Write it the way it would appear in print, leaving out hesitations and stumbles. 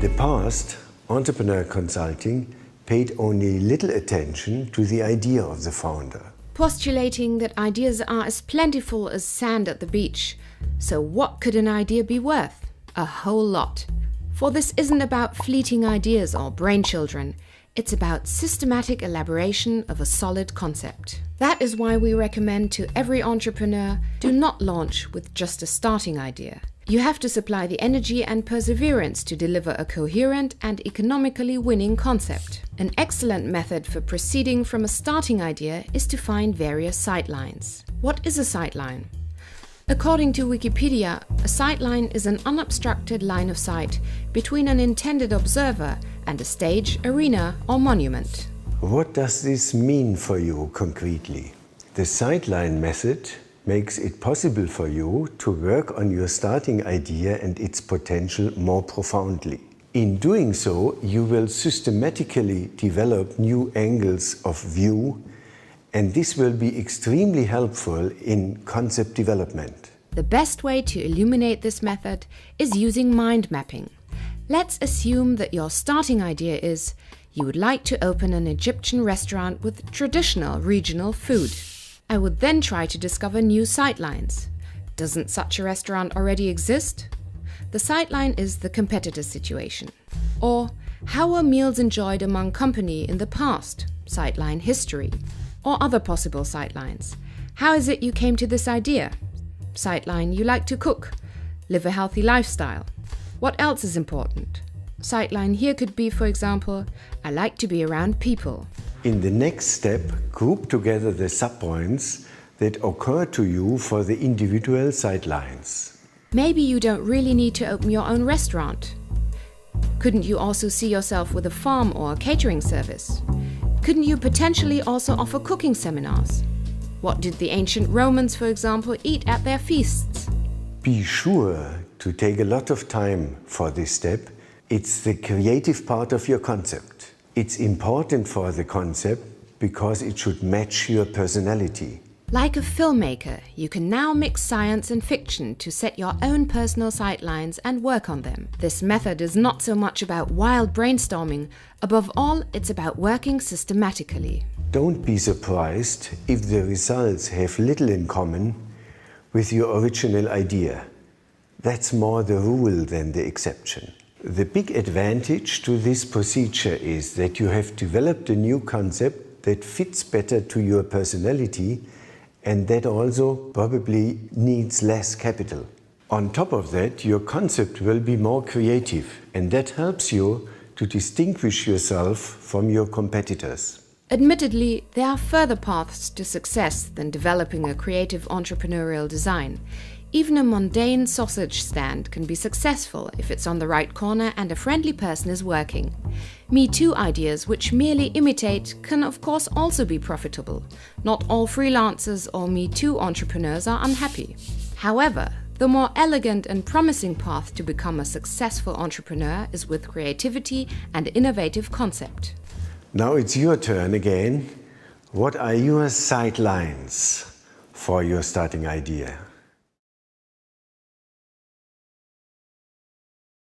the past, entrepreneur consulting paid only little attention to the idea of the founder. Postulating that ideas are as plentiful as sand at the beach. So what could an idea be worth? A whole lot. For this isn't about fleeting ideas or brain children. It's about systematic elaboration of a solid concept. That is why we recommend to every entrepreneur, do not launch with just a starting idea. You have to supply the energy and perseverance to deliver a coherent and economically winning concept. An excellent method for proceeding from a starting idea is to find various sightlines. What is a sightline? According to Wikipedia, a sightline is an unobstructed line of sight between an intended observer and a stage, arena or monument. What does this mean for you concretely? The sightline method makes it possible for you to work on your starting idea and its potential more profoundly. In doing so, you will systematically develop new angles of view, and this will be extremely helpful in concept development. The best way to illuminate this method is using mind mapping. Let's assume that your starting idea is you would like to open an Egyptian restaurant with traditional regional food. I would then try to discover new sightlines. Doesn't such a restaurant already exist? The sightline is the competitor situation. Or, how were meals enjoyed among company in the past? Sightline history. Or other possible sightlines. How is it you came to this idea? Sightline, you like to cook. Live a healthy lifestyle. What else is important? Sightline here could be, for example, I like to be around people. In the next step, group together the subpoints that occur to you for the individual sightlines. Maybe you don't really need to open your own restaurant. Couldn't you also see yourself with a farm or a catering service? Couldn't you potentially also offer cooking seminars? What did the ancient Romans, for example, eat at their feasts? Be sure to take a lot of time for this step. It's the creative part of your concept. It's important for the concept because it should match your personality. Like a filmmaker, you can now mix science and fiction to set your own personal sightlines and work on them. This method is not so much about wild brainstorming. Above all, it's about working systematically. Don't be surprised if the results have little in common with your original idea. That's more the rule than the exception. The big advantage to this procedure is that you have developed a new concept that fits better to your personality and that also probably needs less capital. On top of that, your concept will be more creative, and that helps you to distinguish yourself from your competitors. Admittedly, there are further paths to success than developing a creative entrepreneurial design. Even a mundane sausage stand can be successful if it's on the right corner and a friendly person is working. Me Too ideas which merely imitate can of course also be profitable. Not all freelancers or Me Too entrepreneurs are unhappy. However, the more elegant and promising path to become a successful entrepreneur is with creativity and innovative concept. Now it's your turn again. What are your sightlines for your starting idea?